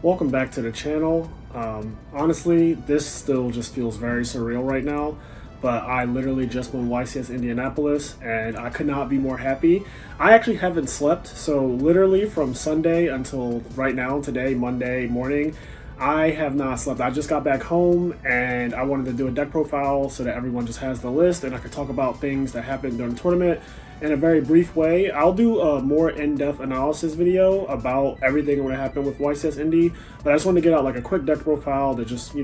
Welcome back to the channel. Honestly, this still just feels very surreal right now, but I literally just won YCS Indianapolis and I could not be more happy. I actually haven't slept, so literally from Sunday until right now, today, Monday morning, I have not slept. I just got back home and I wanted to do a deck profile so that everyone just has the list and I could talk about things that happened during the tournament in a very brief way. I'll do a more in-depth analysis video about everything that happened with YCS Indy, but I just wanted to get out like a quick deck profile to just,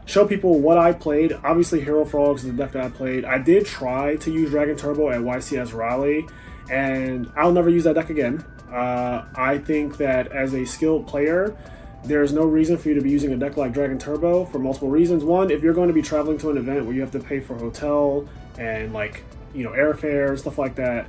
show people what I played. Obviously, Hero Frogs is the deck that I played. I did try to use Dragon Turbo at YCS Raleigh, and I'll never use that deck again. I think that as a skilled player, there's no reason for you to be using a deck like Dragon Turbo for multiple reasons. One, if you're going to be traveling to an event where you have to pay for hotel and airfare, stuff like that,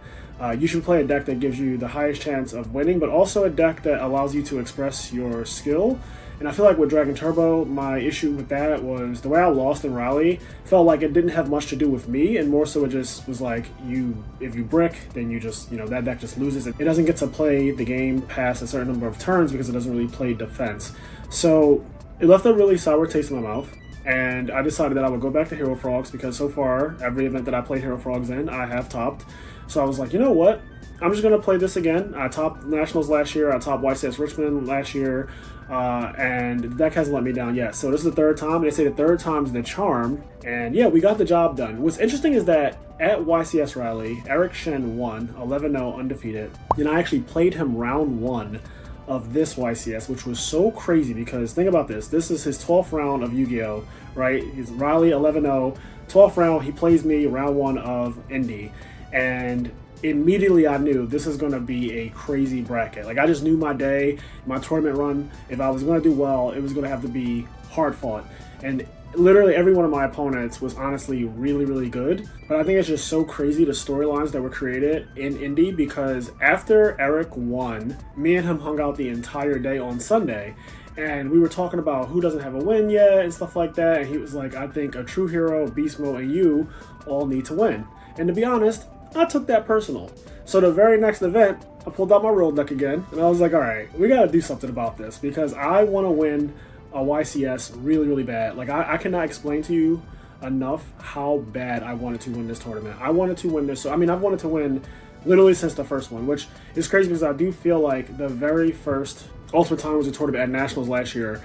you should play a deck that gives you the highest chance of winning, but also a deck that allows you to express your skill. And I feel like with Dragon Turbo, my issue with that was the way I lost in Raleigh felt like it didn't have much to do with me, and more so it just was like, if you brick, then you just, that deck just loses. It doesn't get to play the game past a certain number of turns because it doesn't really play defense. So it left a really sour taste in my mouth, and I decided that I would go back to Hero Frogs because so far, every event that I played Hero Frogs in, I have topped. So I was like, you know what? I'm just going to play this again. I topped Nationals last year. I topped YCS Richmond last year. And the deck hasn't let me down yet. So this is the third time. They say the third time's the charm. And yeah, we got the job done. What's interesting is that at YCS Raleigh, Eric Shen won 11-0 undefeated. And I actually played him round one of this YCS, which was so crazy because think about this. This is his 12th round of YGO, right? He's Raleigh 11-0. 12th round, he plays me round one of Indy. And immediately I knew this is going to be a crazy bracket. Like, I just knew my day, my tournament run, if I was going to do well, it was going to have to be hard fought. And literally every one of my opponents was honestly really, really good. But I think it's just so crazy the storylines that were created in Indy, because after Eric won, me and him hung out the entire day on Sunday. And we were talking about who doesn't have a win yet and stuff like that. And he was like, I think a True Hero, Beast Mode, and you all need to win. And to be honest, I took that personal. So the very next event, I pulled out my roll deck again, and I was like, all right, we got to do something about this because I want to win a YCS really, really bad. Like, I cannot explain to you enough how bad I wanted to win this tournament. I wanted to win this. So, I've wanted to win literally since the first one, which is crazy because I do feel like the very first Ultimate Time was a tournament at Nationals last year.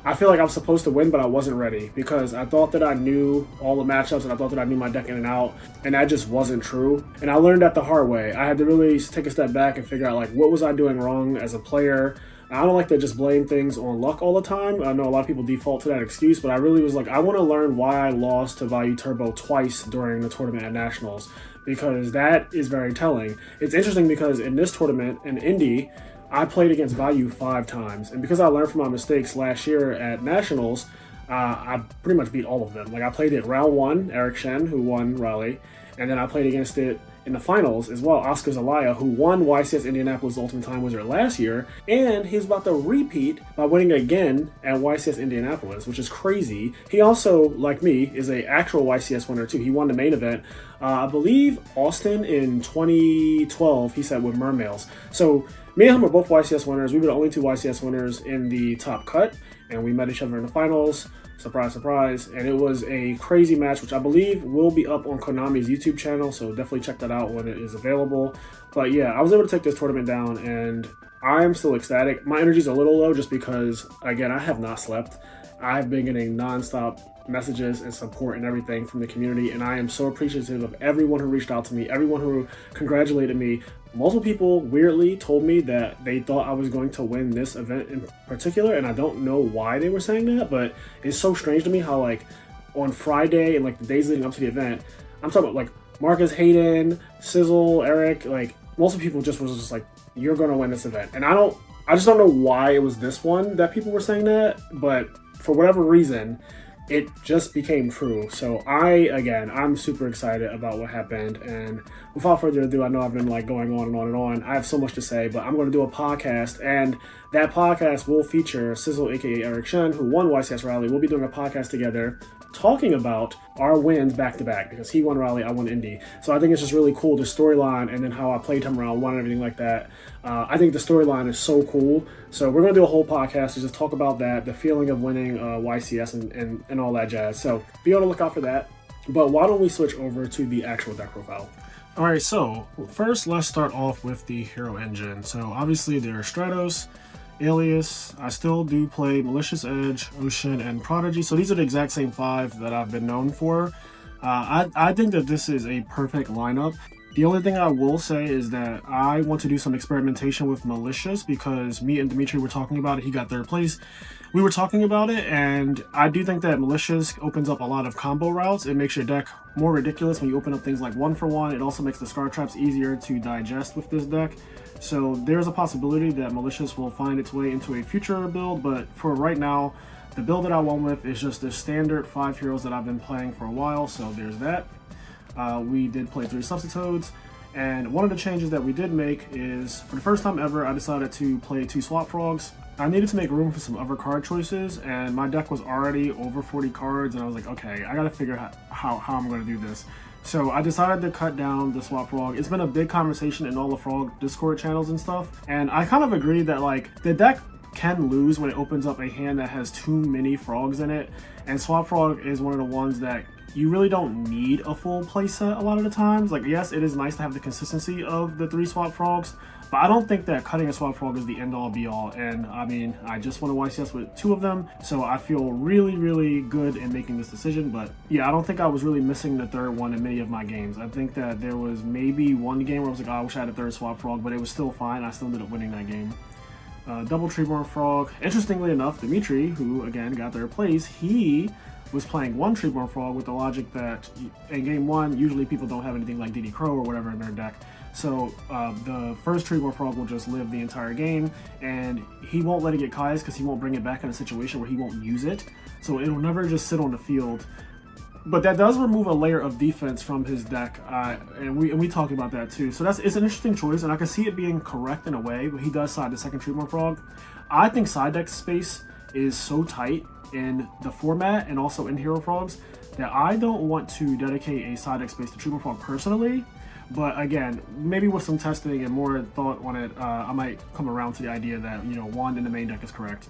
I feel like I was supposed to win, but I wasn't ready because I thought that I knew all the matchups and I thought that I knew my deck in and out, and that just wasn't true. And I learned that the hard way. I had to really take a step back and figure out, like, what was I doing wrong as a player. I don't like to just blame things on luck all the time. I know a lot of people default to that excuse, but I really was like, I want to learn why I lost to Value Turbo twice during the tournament at Nationals, because that is very telling. It's interesting because in this tournament, in Indy, I played against Value 5 times, and because I learned from my mistakes last year at Nationals, I pretty much beat all of them. Like, I played it round one, Eric Shen, who won Raleigh, and then I played against it in the finals as well, Oscar Zelaya, who won YCS Indianapolis Ultimate Time Wizard last year, and he's about to repeat by winning again at YCS Indianapolis, which is crazy. He also, like me, is an actual YCS winner too. He won the main event. I believe Austin in 2012, he said, with Mermails. So me and him were both YCS winners. We were the only two YCS winners in the top cut, and we met each other in the finals. Surprise, surprise. And it was a crazy match, which I believe will be up on Konami's YouTube channel, so definitely check that out when it is available. But yeah, I was able to take this tournament down, and I'm still ecstatic. My energy's a little low just because, again, I have not slept. I've been getting nonstop messages and support and everything from the community, and I am so appreciative of everyone who reached out to me, everyone who congratulated me. Multiple people weirdly told me that they thought I was going to win this event in particular, and I don't know why they were saying that, but it's so strange to me how, like, on Friday and like the days leading up to the event, I'm talking about like Marcus Hayden, Sizzle, Eric, like most of people just was just like, you're gonna win this event. And I just don't know why it was this one that people were saying that, but for whatever reason, it just became true. So I'm super excited about what happened. And without further ado, I know I've been like going on and on and on. I have so much to say, but I'm going to do a podcast, and that podcast will feature Sizzle, aka Eric Shen, who won YCS Rally. We'll be doing a podcast together talking about our wins back to back, because he won Rally, I won Indy. So I think it's just really cool, the storyline, and then how I played him around, won, and everything like that. I think the storyline is so cool. So we're going to do a whole podcast to just talk about that, the feeling of winning YCS and all that jazz. So be on the lookout for that. But why don't we switch over to the actual deck profile? All right, so first let's start off with the hero engine. So obviously there's Stratos, Alias. I still do play Malicious Edge, Ocean, and Prodigy. So these are the exact same 5 that I've been known for. I think that this is a perfect lineup. The only thing I will say is that I want to do some experimentation with Malicious, because me and Dimitri were talking about it. He got 3rd place. We were talking about it, and I do think that Malicious opens up a lot of combo routes. It makes your deck more ridiculous when you open up things like 1-for-1. It also makes the Scar Traps easier to digest with this deck. So there's a possibility that Malicious will find its way into a future build, but for right now, the build that I went with is just the standard 5 heroes that I've been playing for a while, so there's that. We did play 3 Substitutes, and one of the changes that we did make is, for the first time ever, I decided to play 2 Swap Frogs. I needed to make room for some other card choices, and my deck was already over 40 cards, and I was like, okay, I gotta figure out how I'm gonna do this. So I decided to cut down the Swap Frog. It's been a big conversation in all the Frog Discord channels and stuff, and I kind of agree that like the deck can lose when it opens up a hand that has too many frogs in it, and Swap Frog is one of the ones that you really don't need a full playset a lot of the times. Like, yes, it is nice to have the consistency of the 3 Swap Frogs, but I don't think that cutting a Swap Frog is the end-all be-all. And I mean, I just won a YCS with 2 of them, so I feel really, really good in making this decision. But yeah, I don't think I was really missing the 3rd one in many of my games. I think that there was maybe one game where I was like, oh, I wish I had a 3rd Swap Frog, but it was still fine. I still ended up winning that game. Double Treeborn Frog. Interestingly enough, Dimitri, who again got 3rd place, he was playing 1 Treeborn Frog with the logic that in game 1, usually people don't have anything like DD Crow or whatever in their deck. So the first Treeborn Frog will just live the entire game, and he won't let it get Kai's because he won't bring it back in a situation where he won't use it. So it'll never just sit on the field. But that does remove a layer of defense from his deck, and we talked about that too. So it's an interesting choice, and I can see it being correct in a way, but he does side the second Treeborn Frog. I think side deck space is so tight in the format and also in Hero Frogs that I don't want to dedicate a side deck space to Treeborn Frog personally. But again, maybe with some testing and more thought on it, I might come around to the idea that, you know, 1 in the main deck is correct.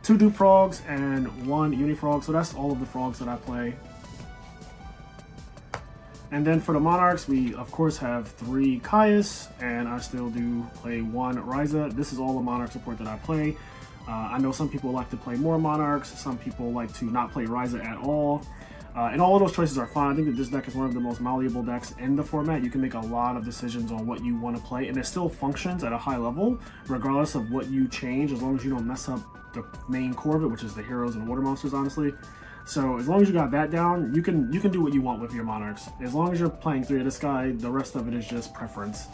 2 Dupe Frogs and 1 Unifrog, so that's all of the frogs that I play. And then for the Monarchs, we of course have 3 Caius, and I still do play 1 Ryza. This is all the Monarch support that I play. I know some people like to play more Monarchs, some people like to not play Ryza at all. And all of those choices are fine. I think that this deck is one of the most malleable decks in the format. You can make a lot of decisions on what you want to play, and it still functions at a high level, regardless of what you change, as long as you don't mess up the main core of it, which is the heroes and water monsters, honestly. So as long as you got that down, you can do what you want with your Monarchs. As long as you're playing 3 of this guy, the rest of it is just preference.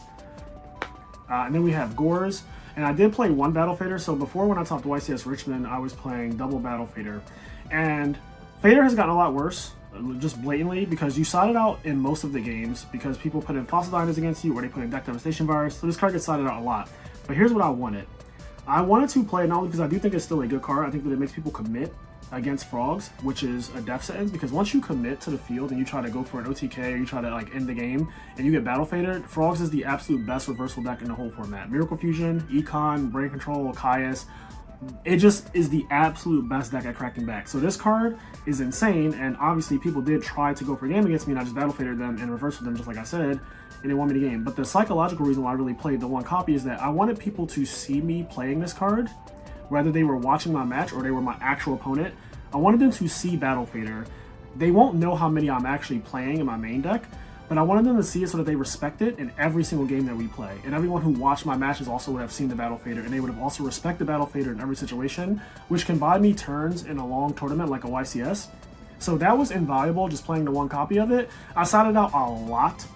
And then we have Gores, and I did play 1 Battle Fader. So before, when I topped YCS Richmond, I was playing double Battle Fader, and Fader has gotten a lot worse, just blatantly, because you sided out in most of the games because people put in Fossil Diners against you, or they put in Deck Devastation Virus, so this card gets sided out a lot. But here's what I wanted. I wanted to play, not only because I do think it's still a good card, I think that it makes people commit against frogs, which is a death sentence, because once you commit to the field and you try to go for an OTK, or you try to like end the game and you get battle fadered, frogs is the absolute best reversal deck in the whole format. Miracle Fusion, Econ, Brain Control, Caius, it just is the absolute best deck at cracking back. So this card is insane, and obviously people did try to go for a game against me, and I just battle faded them and reversed them just like I said, and they won me the game. But the psychological reason why I really played the 1 copy is that I wanted people to see me playing this card, whether they were watching my match or they were my actual opponent. I wanted them to see Battle Fader. They won't know how many I'm actually playing in my main deck, but I wanted them to see it so that they respect it in every single game that we play. And everyone who watched my matches also would have seen the Battle Fader, and they would have also respected Battle Fader in every situation, which can buy me turns in a long tournament like a YCS. So that was invaluable, just playing the 1 copy of it. I sided out a lot,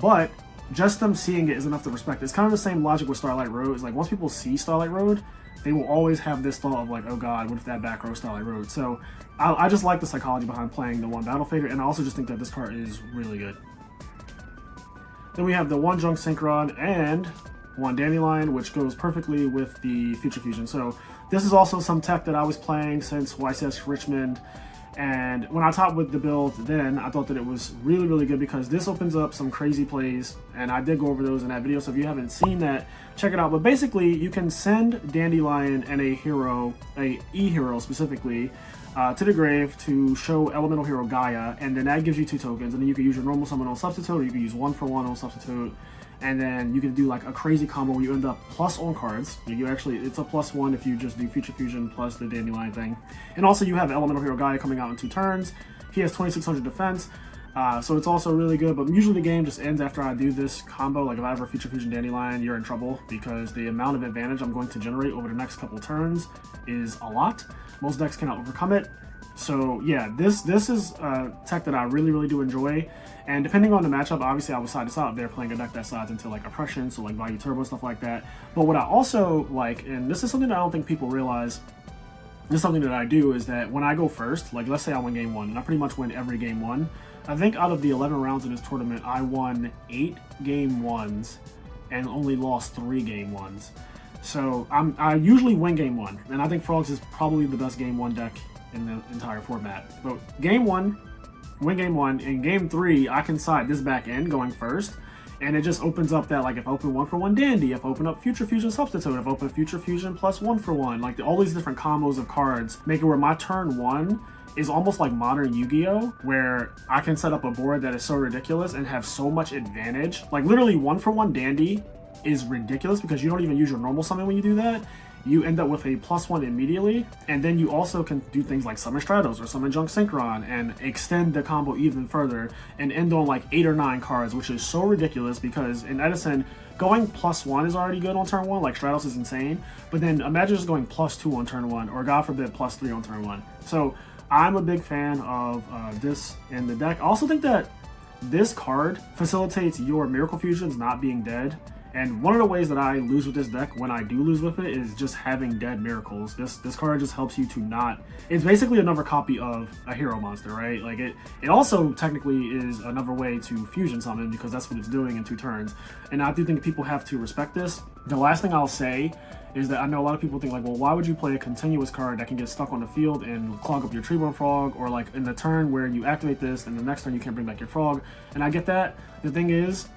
but just them seeing it is enough to respect it. It's kind of the same logic with Starlight Road. It's like once people see Starlight Road, they will always have this thought of like, oh god, what if that back row Starlight Road? So I just like the psychology behind playing the 1 Battle Fader, and I also just think that this card is really good. Then we have the 1 Junk Synchron and 1 Dandelion, which goes perfectly with the Future Fusion. So this is also some tech that I was playing since YCS Richmond, and when I talked with the build then, I thought that it was really, really good because this opens up some crazy plays, and I did go over those in that video, so if you haven't seen that, check it out. But basically, you can send Dandelion and a hero, a E-hero specifically, to the grave to show Elemental Hero Gaia, and then that gives you 2 tokens, and then you can use your normal summon on Substitute, or you can use 1-for-1 on Substitute, and then you can do like a crazy combo where you end up plus on cards. You actually, it's a +1 if you just do Future Fusion plus the Dandelion thing. And also you have Elemental Hero Gaia coming out in 2 turns. He has 2600 defense, so it's also really good, but usually the game just ends after I do this combo. Like if I ever Future Fusion Dandelion, you're in trouble because the amount of advantage I'm going to generate over the next couple turns is a lot. Most decks cannot overcome it. So yeah, this is tech that I really, really do enjoy. And depending on the matchup, obviously I would side this out there playing a deck that sides into like Oppression, so like Value Turbo, stuff like that. But what I also like, and this is something that I don't think people realize, this is something that I do, is that when I go first, like let's say I win game 1, and I pretty much win every game 1. I think out of the 11 rounds in this tournament, I won 8 game 1s and only lost 3 game 1s. So I usually win game 1, and I think Frogs is probably the best game 1 deck in the entire format. But game 1, win game 1, in game 3 I can side this back end going first, and it just opens up that, like if I open 1-for-1 Dandy, if I open up Future Fusion Substitute, if I open Future Fusion plus 1-for-1, like all these different combos of cards make it where my turn 1 is almost like modern Yu-Gi-Oh, where I can set up a board that is so ridiculous and have so much advantage. Like literally 1-for-1 Dandy is ridiculous because you don't even use your normal summon when you do that. You end up with a +1 immediately, and then you also can do things like summon Stratos or summon Junk Synchron and extend the combo even further and end on like 8 or 9 cards, which is so ridiculous because in Edison, going +1 is already good on turn 1, like Stratos is insane, but then imagine just going +2 on turn 1, or God forbid +3 on turn 1. So I'm a big fan of this in the deck. I also think that this card facilitates your Miracle Fusions not being dead. And one of the ways that I lose with this deck, when I do lose with it, is just having dead miracles. This card just helps you to not... It's basically another copy of a hero monster, right? Like it also technically is another way to fusion summon because that's what it's doing in 2 turns. And I do think people have to respect this. The last thing I'll say is that I know a lot of people think like, well, why would you play a continuous card that can get stuck on the field and clog up your Treeborn Frog, or like in the turn where you activate this and the next turn you can't bring back your frog? And I get that. The thing is,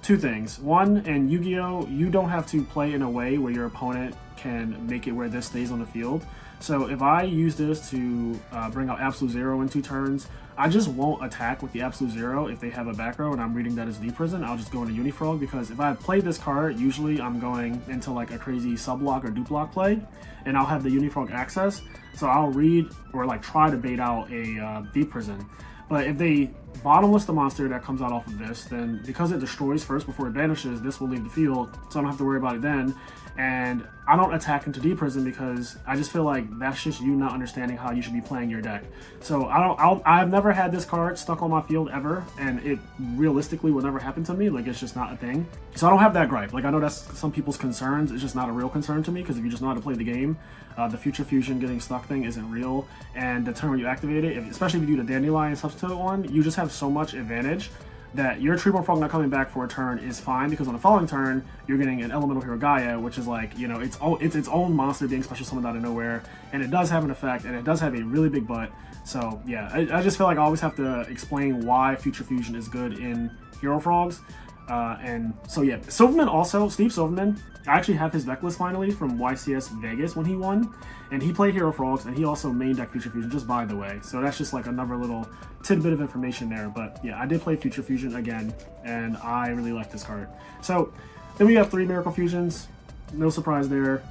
2 things. One, in Yu-Gi-Oh, you don't have to play in a way where your opponent can make it where this stays on the field. So if I use this to bring out Absolute Zero in 2 turns, I just won't attack with the Absolute Zero if they have a back row and I'm reading that as Deep Prison. I'll just go into Unifrog, because if I play this card, usually I'm going into like a crazy sub-block or dupe-block play, and I'll have the Unifrog access, so I'll read or like try to bait out a Deep Prison. But if they bottomless the monster that comes out off of this, then because it destroys first before it banishes, this will leave the field, so I don't have to worry about it then. And I don't attack into Deep Prison because I just feel like that's just you not understanding how you should be playing your deck. So I've never had this card stuck on my field ever, and it realistically will never happen to me. Like, it's just not a thing. So I don't have that gripe. Like, I know that's some people's concerns. It's just not a real concern to me, because if you just know how to play the game, the Future Fusion getting stuck thing isn't real. And the turn when you activate it, especially if you do the Dandelion Substitute one, you just have so much advantage that your Treeborn Frog not coming back for a turn is fine, because on the following turn, you're getting an Elemental Hero Gaia, which is like, you know, it's its own monster being special summoned out of nowhere, and it does have an effect, and it does have a really big butt. So yeah, I just feel like I always have to explain why Future Fusion is good in Hero Frogs. And so yeah, Silverman also, Steve Silverman, I actually have his deck list finally from YCS Vegas when he won, and he played Hero Frogs, and he also main deck Future Fusion, just by the way. So that's just like another little tidbit of information there. But yeah, I did play Future Fusion again, and I really like this card. So then we have 3 Miracle Fusions, no surprise there.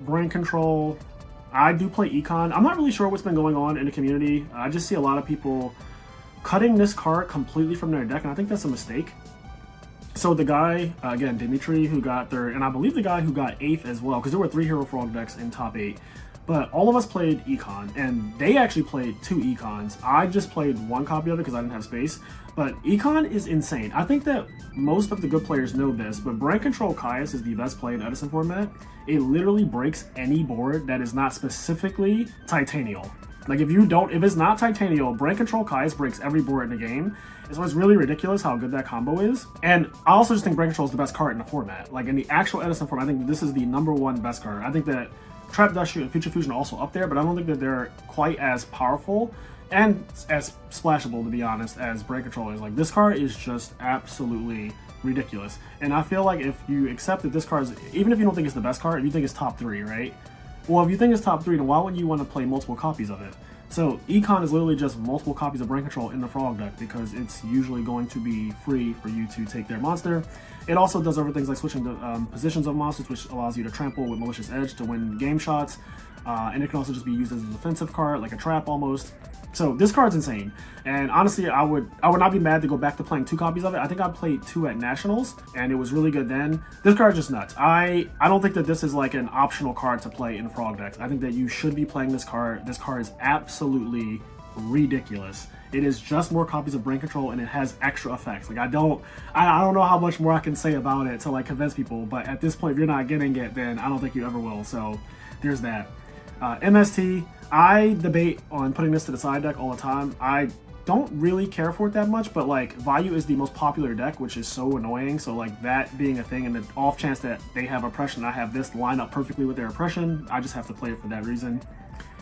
Brain Control, I do play Econ. I'm not really sure what's been going on in the community. I just see a lot of people cutting this card completely from their deck, and I think that's a mistake. So the guy, again, Dimitri, who got 3rd, and I believe the guy who got 8th as well, because there were 3 Hero Frog decks in top 8. But all of us played Econ, and they actually played 2 Econs. I just played 1 copy of it because I didn't have space. But Econ is insane. I think that most of the good players know this, but Brain Control Caius is the best play in Edison format. It literally breaks any board that is not specifically Titanial. Like if it's not Titanial, Brain Control Caius breaks every board in the game. And so it's really ridiculous how good that combo is. And I also just think Brain Control is the best card in the format. Like in the actual Edison format, I think this is the #1 best card. I think that Trap Dust Shoot and Future Fusion are also up there, but I don't think that they're quite as powerful and as splashable, to be honest, as Brain Control is. Like this card is just absolutely ridiculous. And I feel like if you accept that this card is, even if you don't think it's the best card, if you think it's top 3, right? Well, if you think it's top 3, then why wouldn't you want to play multiple copies of it? So Econ is literally just multiple copies of Brain Control in the Frog deck because it's usually going to be free for you to take their monster. It also does other things like switching the positions of monsters, which allows you to trample with Malicious Edge to win game shots. And it can also just be used as a defensive card, like a trap almost. So this card's insane, and honestly, I would not be mad to go back to playing 2 copies of it. I think I played 2 at Nationals, and it was really good then. This card's just nuts. I don't think that this is like an optional card to play in Frog decks. I think that you should be playing this card. This card is absolutely ridiculous. It is just more copies of Brain Control, and it has extra effects. Like I don't know how much more I can say about it to like convince people, but at this point, if you're not getting it, then I don't think you ever will. So there's that. MST, I debate on putting this to the side deck all the time. I don't really care for it that much, but like Vayu is the most popular deck, which is so annoying. So like that being a thing, and the off chance that they have oppression, I have this line up perfectly with their oppression, I just have to play it for that reason.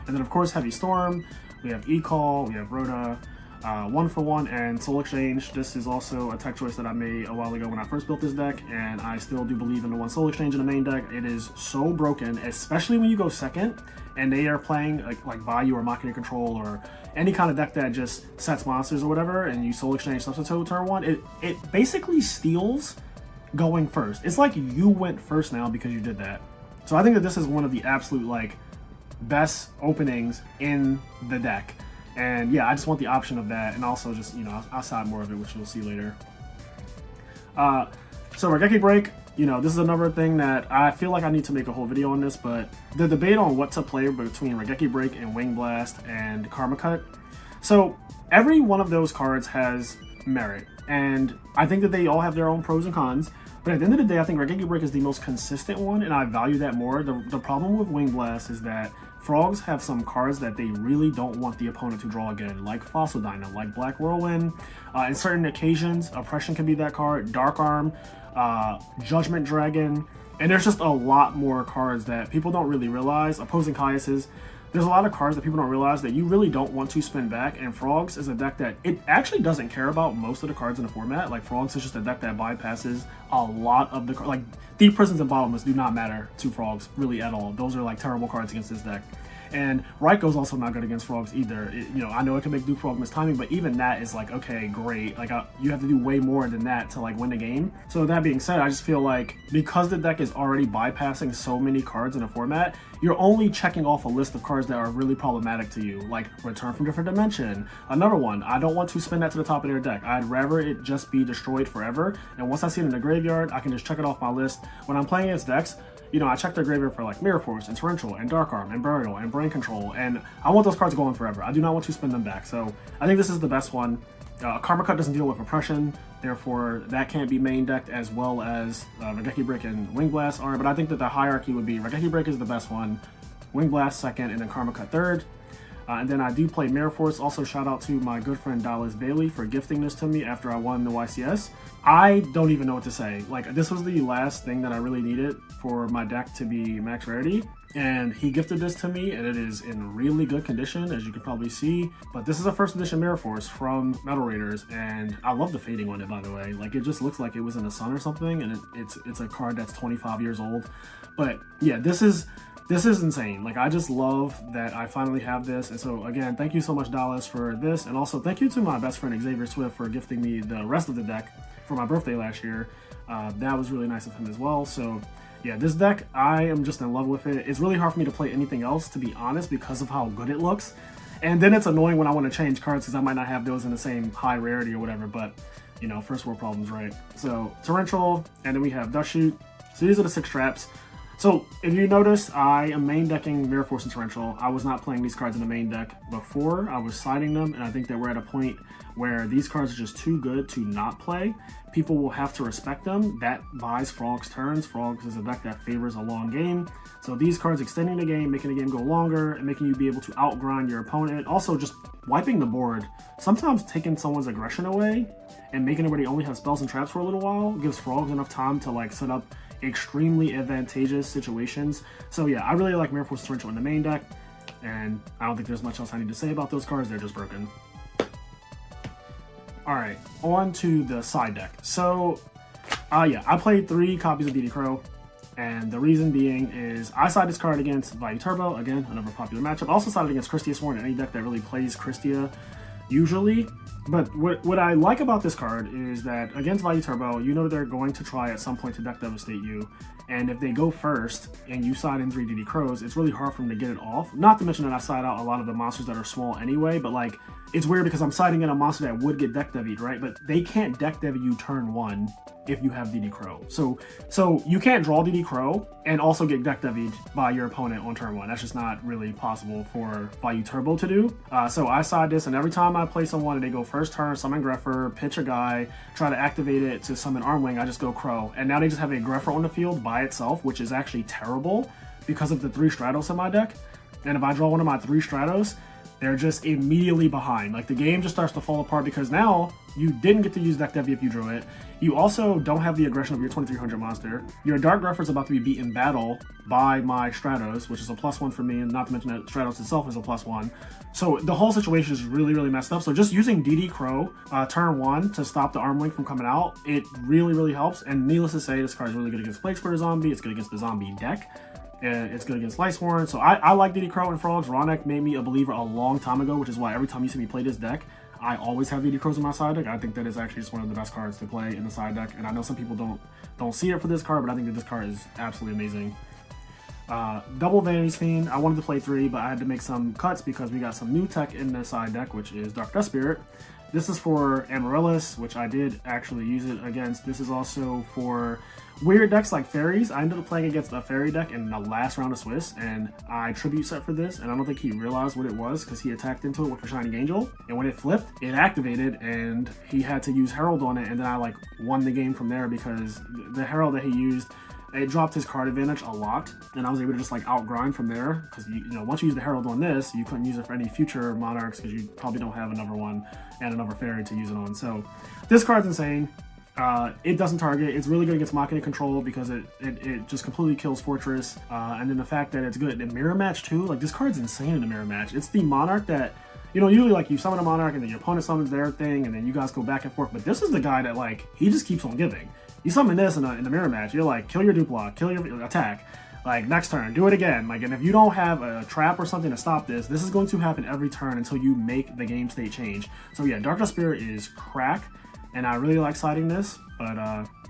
And then of course Heavy Storm, we have E-Call, we have Rhoda, 1-for-1, and Soul Exchange. This is also a tech choice that I made a while ago when I first built this deck, and I still do believe in the 1 Soul Exchange in the main deck. It is so broken, especially when you go second and they are playing like Vayu or Machina Control or any kind of deck that just sets monsters or whatever, and you Soul Exchange Substitute turn 1. It basically steals going first. It's like you went first now because you did that. So I think that this is one of the absolute like best openings in the deck. And yeah, I just want the option of that, and also just, you know, outside more of it, which you'll see later. So Raigeki Break, you know, this is another thing that I feel like I need to make a whole video on this, but the debate on what to play between Raigeki Break and Wing Blast and Karma Cut. So every one of those cards has merit, and I think that they all have their own pros and cons. But at the end of the day, I think Raigeki Break is the most consistent one, and I value that more. The problem with Wing Blast is that Frogs have some cards that they really don't want the opponent to draw again, like Fossil Dino, like Black Whirlwind. In certain occasions, Oppression can be that card, Dark Arm, Judgment Dragon, and there's just a lot more cards that people don't really realize. Opposing Caiuses, there's a lot of cards that people don't realize that you really don't want to spin back, and Frogs is a deck that it actually doesn't care about most of the cards in the format. Like Frogs is just a deck that bypasses a lot of the cards. Like Deep Prisons and Bottomless do not matter to Frogs really at all. Those are like terrible cards against this deck. And Raiko's also not good against Frogs either. You know, I know it can make do Frog miss timing, but even that is like, okay, great. Like you have to do way more than that to like win the game. So that being said, I just feel like because the deck is already bypassing so many cards in a format, you're only checking off a list of cards that are really problematic to you, like Return from Different Dimension. Another one, I don't want to spin that to the top of their deck. I'd rather it just be destroyed forever. And once I see it in the graveyard, I can just check it off my list. When I'm playing against decks, you know, I check their graveyard for like Mirror Force and Torrential and Dark Arm and Burial and Brain Control, and I want those cards going forever. I do not want to spin them back. So I think this is the best one. Karma Cut doesn't deal with oppression, therefore that can't be main decked as well as Raigeki Break and Wing Blast are, but I think that the hierarchy would be Raigeki Break is the best one, Wing Blast second, and then Karma Cut third. And then I do play Mirror Force. Also, shout out to my good friend Dallas Bailey for gifting this to me after I won the YCS. I don't even know what to say. Like, this was the last thing that I really needed for my deck to be max rarity. And he gifted this to me, and it is in really good condition, as you can probably see. But this is a first edition Mirror Force from Metal Raiders, and I love the fading on it, by the way. Like, it just looks like it was in the sun or something, and it's a card that's 25 years old. But yeah, this is insane. Like, I just love that I finally have this. And so again, thank you so much, Dallas, for this. And also thank you to my best friend Xavier Swift for gifting me the rest of the deck for my birthday last year. That was really nice of him as well. So yeah, this deck, I am just in love with it. It's really hard for me to play anything else, to be honest, because of how good it looks. And then it's annoying when I want to change cards because I might not have those in the same high rarity or whatever, but you know, first world problems, right? So Torrential, and then we have Dust Shoot. So these are the 6 traps. So if you notice, I am main decking Mirror Force and Torrential. I was not playing these cards in the main deck before. I was siding them, and I think that we're at a point where these cards are just too good to not play. People will have to respect them. That buys Frogs turns. Frogs is a deck that favors a long game. So these cards extending the game, making the game go longer, and making you be able to outgrind your opponent. Also just wiping the board. Sometimes taking someone's aggression away and making everybody only have spells and traps for a little while gives Frogs enough time to like set up extremely advantageous situations. So yeah, I really like Mirror Force Torrential in the main deck, and I don't think there's much else I need to say about those cards. They're just broken. Alright, on to the side deck. So, yeah, I played 3 copies of DD Crow, and the reason being is I sided this card against Vayu Turbo, again, another popular matchup. I also sided against Christia Sworn in any deck that really plays Christia usually. But what I like about this card is that against Vayu Turbo, you know they're going to try at some point to deck devastate you. And if they go first and you side in 3 DD Crows, it's really hard for them to get it off. Not to mention that I side out a lot of the monsters that are small anyway, but like, it's weird because I'm siding in a monster that would get deck devied, right? But they can't deck dev you turn 1 if you have DD Crow. So you can't draw DD Crow and also get deck devied by your opponent on turn 1. That's just not really possible for Vayu Turbo to do. So I side this, and every time I play someone and they go first turn, summon Greffer, pitch a guy, try to activate it to summon Armwing, I just go Crow. And now they just have a Greffer on the field by itself, which is actually terrible because of the 3 Stratos in my deck. And if I draw one of my 3 Stratos, they're just immediately behind. Like, the game just starts to fall apart because now you didn't get to use deck dev if you drew it. You also don't have the aggression of your 2300 monster. Your Dark Greffer is about to be beat in battle by my Stratos, which is a +1 for me, and not to mention that Stratos itself is a +1. So the whole situation is really, really messed up. So just using DD Crow turn 1 to stop the Armwing from coming out, it really, really helps. And needless to say, this card is really good against Plague Splitter Zombie. It's good against the zombie deck. And it's good against Lightsworn. So I like DD Crow and Frogs. Ronek made me a believer a long time ago, which is why every time you see me play this deck, I always have DD Crows in my side deck. I think that is actually just one of the best cards to play in the side deck. And I know some people don't see it for this card, but I think that this card is absolutely amazing. Double Vanity's Fiend. I wanted to play 3, but I had to make some cuts because we got some new tech in the side deck, which is Dark Death Spirit. This is for Amaryllis, which I did actually use it against. This is also for weird decks like fairies. I ended up playing against a fairy deck in the last round of Swiss, and I tribute set for this, and I don't think he realized what it was because he attacked into it with a Shining Angel, and when it flipped, it activated, and he had to use Herald on it, and then I like won the game from there because the Herald that he used, it dropped his card advantage a lot, and I was able to just like outgrind from there because you know once you use the Herald on this, you couldn't use it for any future monarchs because you probably don't have another one and another fairy to use it on. So this card's insane. It doesn't target. It's really good against Machina Control because it just completely kills Fortress. And then the fact that it's good in Mirror Match too. Like, this card's insane in the Mirror Match. It's the Monarch that, you know, usually like you summon a Monarch and then your opponent summons their thing and then you guys go back and forth. But this is the guy that like, he just keeps on giving. You summon this in the Mirror Match, you're like, kill your Dupla, kill your attack. Like, next turn, do it again. Like, and if you don't have a trap or something to stop this, this is going to happen every turn until you make the game state change. So yeah, Dark Death Spirit is crack. And I really like siding this, but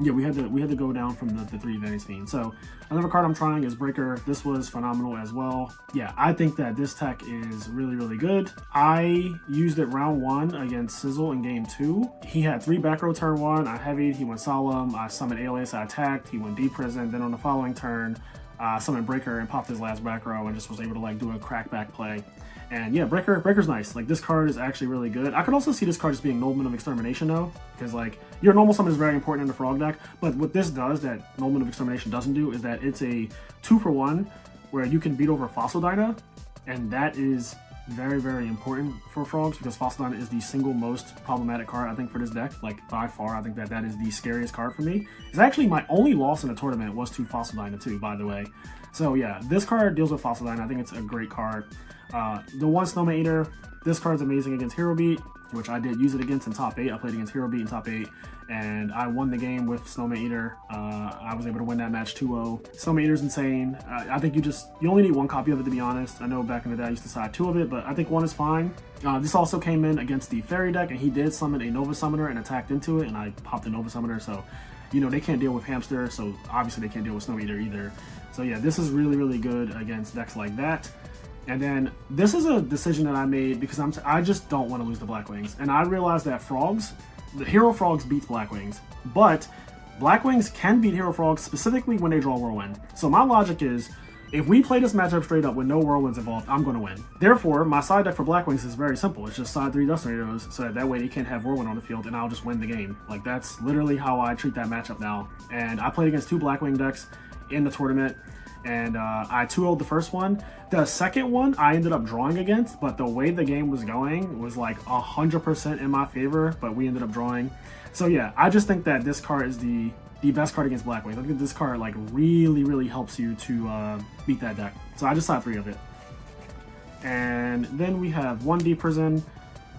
yeah, we had to go down from the 3 Vanity's Fiend. So another card I'm trying is Breaker. This was phenomenal as well. Yeah, I think that this tech is really, really good. I used it round 1 against Sizzle in game 2. He had 3 back row turn 1. I heavied, he went Solemn. I summoned Alias, I attacked. He went Deep Prison. Then on the following turn, summoned Breaker and popped his last back row and just was able to like do a crackback play. And yeah, Breaker's nice. Like, this card is actually really good. I could also see this card just being Nobleman of Extermination though, because like your normal summon is very important in the Frog deck. But what this does that Nobleman of Extermination doesn't do is that it's a 2-for-1 where you can beat over Fossil Dyna, and that is very, very important for Frogs because Fossil Dyna is the single most problematic card I think for this deck. Like, by far, I think that is the scariest card for me. It's actually my only loss in the tournament was to Fossil Dyna too, by the way. So yeah, this card deals with Fossil Dyna. I think it's a great card. The one Snowman Eater, this card's amazing against Hero Beat, which I did use it against in top 8. I played against Hero Beat in top 8, and I won the game with Snowman Eater. I was able to win that match 2-0. Snowman Eater's insane. I think you only need 1 copy of it, to be honest. I know back in the day I used to side 2 of it, but I think 1 is fine. This also came in against the Fairy deck, and he did summon a Nova Summoner and attacked into it, and I popped the Nova Summoner, so you know they can't deal with Hamster, so obviously they can't deal with Snow Eater either. So yeah, this is really, really good against decks like that. And then this is a decision that I made because I just don't want to lose the Blackwings. And I realized that Frogs, the Hero Frogs beats Blackwings, but Blackwings can beat Hero Frogs specifically when they draw Whirlwind. So my logic is, if we play this matchup straight up with no Whirlwinds involved, I'm going to win. Therefore, my side deck for Blackwings is very simple. It's just side 3 Dust Tornadoes, so that way they can't have Whirlwind on the field, and I'll just win the game. Like, that's literally how I treat that matchup now. And I played against 2 Blackwing decks in the tournament, and I 2-0'd the first one. The second one I ended up drawing against, but the way the game was going was like 100% in my favor, but we ended up drawing. So yeah, I just think that this card is the best card against Blackwing. I think this card like really helps you to beat that deck. So I just saw 3 of it. And then we have 1D Prison.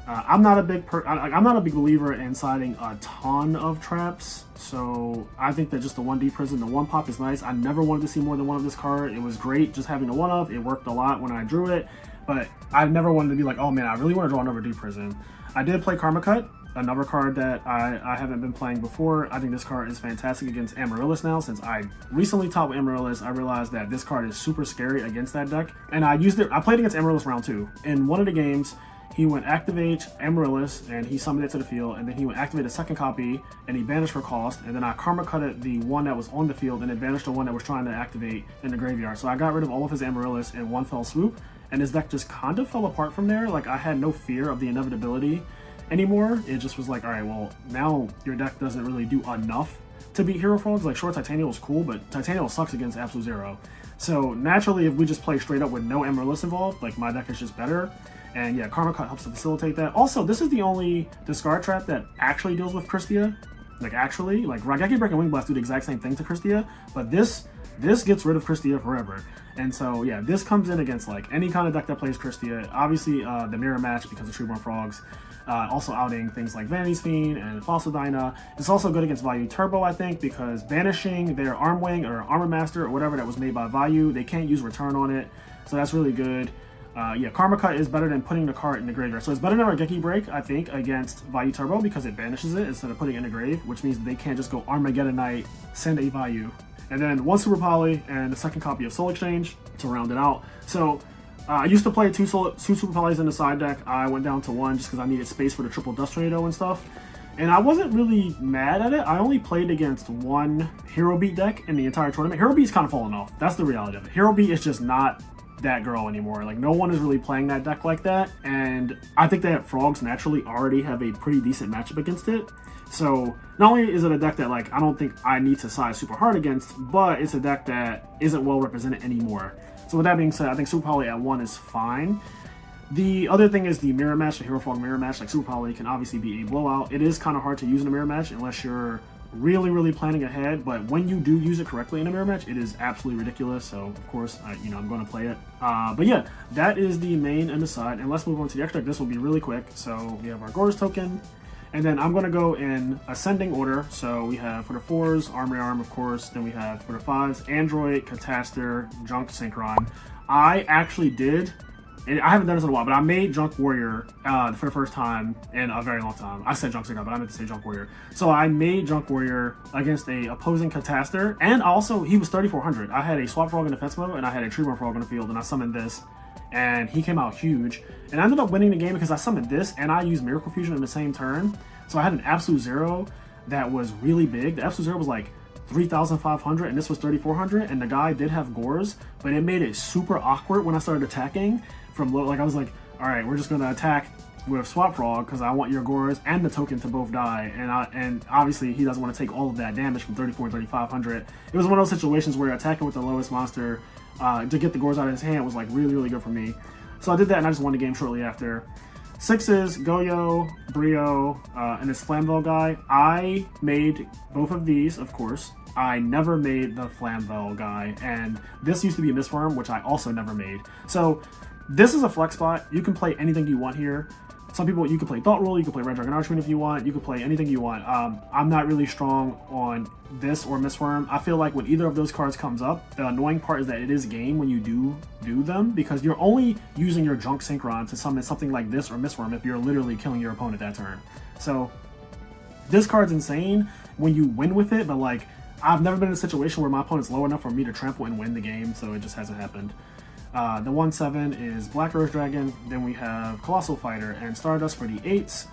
I'm not a big believer in siding a ton of traps, so I think that just the 1D Prison, the 1-pop is nice. I never wanted to see more than one of this card. It was great just having the 1-of. It worked a lot when I drew it, but I never wanted to be like, oh man, I really want to draw another D Prison. I did play Karma Cut, another card that I haven't been playing before. I think this card is fantastic against Amaryllis now. Since I recently taught with Amaryllis, I realized that this card is super scary against that deck, and I played against Amaryllis round 2. In one of the games, he went activate Amaryllis and he summoned it to the field, and then he went activate a second copy and he banished for cost, and then I Karma Cutted the one that was on the field and it banished the one that was trying to activate in the graveyard. So I got rid of all of his Amaryllis in one fell swoop, and his deck just kind of fell apart from there. Like, I had no fear of the inevitability anymore. It just was like, all right, well, now your deck doesn't really do enough to beat Hero Frogs. Like, sure, Titanial is cool, but Titanial sucks against Absolute Zero. So naturally, if we just play straight up with no Amaryllis involved, like, my deck is just better. And yeah, Karma Cut helps to facilitate that. Also, this is the only discard trap that actually deals with Christia. Like, actually, like Raigeki Break and Wing Blast do the exact same thing to Christia, but this gets rid of Christia forever. And so yeah, this comes in against like any kind of deck that plays Christia. Obviously, the mirror match because of Treeborn Frogs. Also outing things like Vanity's Fiend and Fossil Dyna. It's also good against Vayu Turbo, I think, because banishing their Arm Wing or Armor Master or whatever that was made by Vayu, they can't use return on it. So that's really good. Yeah, Karma Cut is better than putting the card in the graveyard. So it's better than Raigeki Break, I think, against Vayu Turbo because it banishes it instead of putting it in the grave, which means they can't just go Armageddonite, send a Vayu. And then 1 Super Poly and the second copy of Soul Exchange to round it out. So I used to play two Super Polys in the side deck. I went down to 1 just because I needed space for the triple Dust Tornado and stuff. And I wasn't really mad at it. I only played against 1 Hero Beat deck in the entire tournament. Hero Beat's kind of fallen off. That's the reality of it. Hero Beat is just not that girl anymore. Like, no one is really playing that deck like that, and I think that Frogs naturally already have a pretty decent matchup against it. So not only is it a deck that like I don't think I need to size super hard against, but it's a deck that isn't well represented anymore. So with that being said, I think Super Poly at 1 is fine. The other thing is the mirror match, the Hero Frog mirror match. Like, Super Poly can obviously be a blowout. It is kind of hard to use in a mirror match unless you're really planning ahead, but when you do use it correctly in a mirror match, it is absolutely ridiculous. So of course, I'm going to play it. But yeah, that is the main and the side, and let's move on to the extra deck. This will be really quick. So we have our Gorz token, and then I'm going to go in ascending order. So we have for the 4s, Armory Arm, of course. Then we have for the 5s, Android, Catastor, Junk Synchron. I actually did, and I haven't done this in a while, but I made Junk Warrior for the first time in a very long time. I said Junk Synchron, but I meant to say Junk Warrior. So I made Junk Warrior against a opposing Catastor, and also he was 3400. I had a Swap Frog in defense mode, and I had a Treeborn Frog on the field, and I summoned this, and he came out huge. And I ended up winning the game because I summoned this, and I used Miracle Fusion in the same turn. So I had an Absolute Zero that was really big. The Absolute Zero was like 3,500, and this was 3,400, and the guy did have Gorz, but it made it super awkward when I started attacking from low. Like, I was like, all right, we're just gonna attack with Swap Frog because I want your Gorz and the token to both die, and obviously he doesn't want to take all of that damage from 34 and 3,500. It was one of those situations where attacking with the lowest monster to get the Gorz out of his hand was like really good for me. So I did that, and I just won the game shortly after. 6s, Goyo, Brio, and this Flamvel guy. I made both of these, of course. I never made the Flamvel guy, and this used to be a Mistworm, which I also never made. So this is a flex spot. You can play anything you want here. Some people, you can play Thought Rule, you can play Red Dragon Archwind if you want, you can play anything you want. I'm not really strong on this or Mistworm. I feel like when either of those cards comes up, the annoying part is that it is game when you do them, because you're only using your Junk Synchron to summon something like this or Mistworm if you're literally killing your opponent that turn. So this card's insane when you win with it, but like, I've never been in a situation where my opponent's low enough for me to trample and win the game, so it just hasn't happened. The 1/7 is Black Rose Dragon. Then we have Colossal Fighter and Stardust for the 8s.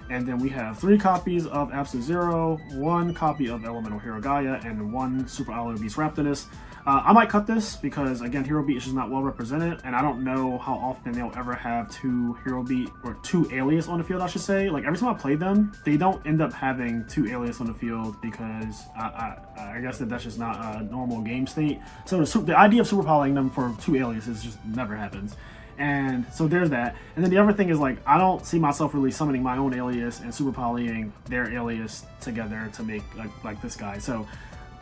And then we have 3 copies of Absolute Zero, 1 copy of Elemental Hero Gaia, and 1 Super Alloy Beast Raptinus. I might cut this because, again, Hero Beat is just not well represented, and I don't know how often they'll ever have 2 Hero Beat, or 2 Alias on the field, I should say. Like, every time I play them, they don't end up having 2 Alias on the field because I guess that's just not a normal game state. So the idea of super polying them for 2 Aliases just never happens. And so there's that. And then the other thing is, like, I don't see myself really summoning my own alias and super polying their alias together to make like this guy. So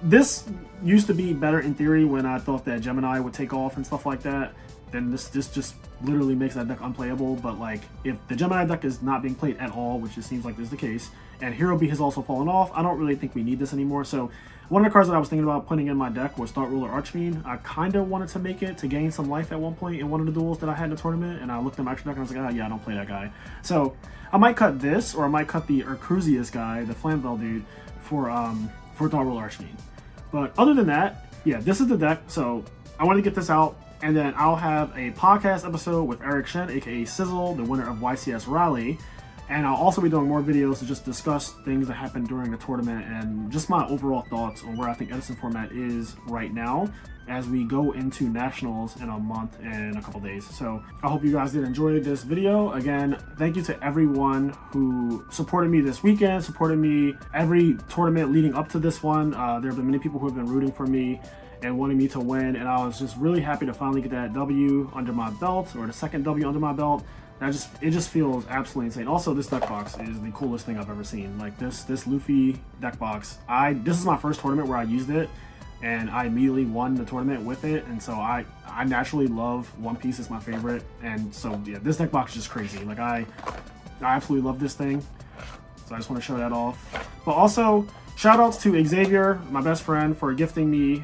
this used to be better in theory when I thought that Gemini would take off and stuff like that. Then this just literally makes that deck unplayable. But like, if the Gemini deck is not being played at all, which it seems like is the case, and Hero Beat has also fallen off, I don't really think we need this anymore. So one of the cards that I was thinking about putting in my deck was Thought Ruler Archfiend. I kind of wanted to make it to gain some life at one point in one of the duels that I had in the tournament, and I looked at my extra deck and I was like, oh yeah, I don't play that guy. So I might cut this, or I might cut the Urcruzius guy, the Flamvel dude, for Thought Ruler Archfiend. But other than that, yeah, this is the deck. So I wanted to get this out, and then I'll have a podcast episode with Eric Shen, aka Sizzle, the winner of YCS Raleigh. And I'll also be doing more videos to just discuss things that happened during the tournament and just my overall thoughts on where I think Edison format is right now as we go into nationals in a month and a couple days. So I hope you guys did enjoy this video. Again, thank you to everyone who supported me this weekend, supported me every tournament leading up to this one. There have been many people who have been rooting for me and wanting me to win, and I was just really happy to finally get that W under my belt, or the second W under my belt. It just feels absolutely insane. Also, this deck box is the coolest thing I've ever seen. Like this Luffy deck box. This is my first tournament where I used it, and I immediately won the tournament with it. And so I naturally love One Piece. It's my favorite, and so yeah, this deck box is just crazy. Like I absolutely love this thing. So I just want to show that off. But also, shout outs to Xavier, my best friend, for gifting me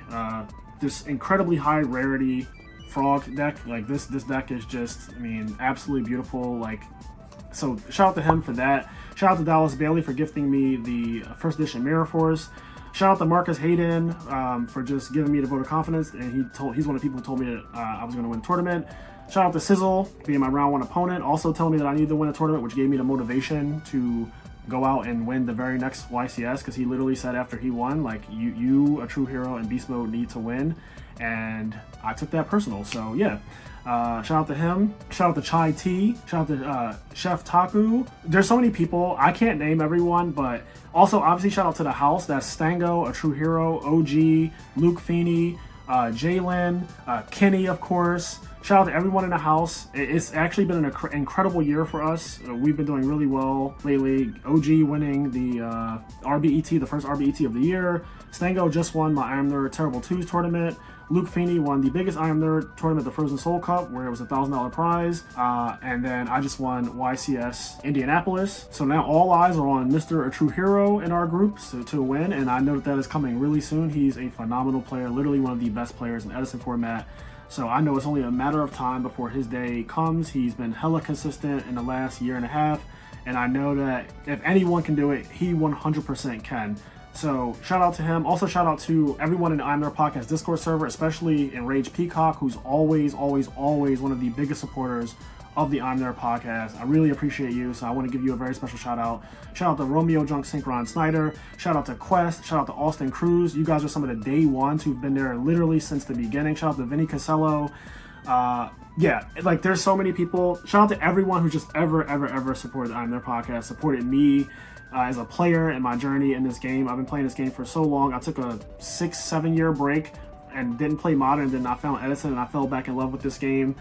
this incredibly high rarity frog deck. Like this deck is just, I mean, absolutely beautiful. Like, so shout out to him for that. Shout out to Dallas Bailey for gifting me the first edition Mirror Force. Shout out to Marcus Hayden for just giving me the vote of confidence, and he's one of the people who told me that I was going to win the tournament. Shout out to Sizzle, being my round 1 opponent, also telling me that I needed to win a tournament, which gave me the motivation to go out and win the very next YCS, because he literally said after he won, like, you a true hero in beast mode need to win, and I took that personal. So yeah, shout out to him. Shout out to Chai T. Shout out to Chef Taku. There's so many people, I can't name everyone, but also obviously shout out to the house. That's Stango, a true hero, OG, Luke Feeney, Jalen, Kenny, of course. Shout out to everyone in the house. It's actually been an incredible year for us. We've been doing really well lately. OG winning the RBET, the first RBET of the year. Stango just won my IMNerd Terrible 2s tournament. Luke Feeney won the biggest IMNerd tournament, the Frozen Soul Cup, where it was a $1,000 prize. And then I just won YCS Indianapolis. So now all eyes are on Mr. A True Hero in our group to win. And I know that is coming really soon. He's a phenomenal player, literally one of the best players in Edison format. So I know it's only a matter of time before his day comes. He's been hella consistent in the last year and a half, and I know that if anyone can do it, he 100% can. So shout out to him. Also shout out to everyone in the IMNerdpodcast Discord server, especially Enraged Peacock, who's always one of the biggest supporters of the IMNerdpodcast. I really appreciate you, so I want to give you a very special shout out. Shout out to Romeo Junk Synchron Snyder. Shout out to Quest. Shout out to Austin Cruz. You guys are some of the day ones who've been there literally since the beginning. Shout out to Vinny Casello. Yeah, like there's so many people. Shout out to everyone who just ever supported the IMNerdpodcast, supported me as a player in my journey in this game. I've been playing this game for so long. I took a 6-7 year break and didn't play Modern, and then I found Edison and I fell back in love with this game.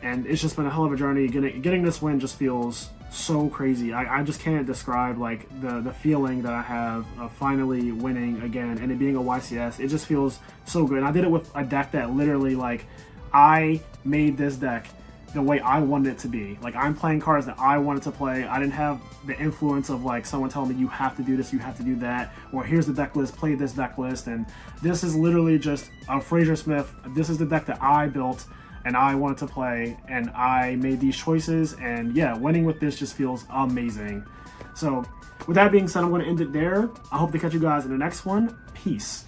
And it's just been a hell of a journey. Getting this win just feels so crazy. I just can't describe like the feeling that I have of finally winning again and it being a YCS. It just feels so good. And I did it with a deck that literally, like, I made this deck the way I wanted it to be. Like, I'm playing cards that I wanted to play. I didn't have the influence of like someone telling me you have to do this, you have to do that, or here's the deck list, play this deck list. And this is literally just a Frazier Smith. This is the deck that I built and I wanted to play, and I made these choices, and yeah, winning with this just feels amazing. So with that being said, I'm going to end it there. I hope to catch you guys in the next one. Peace.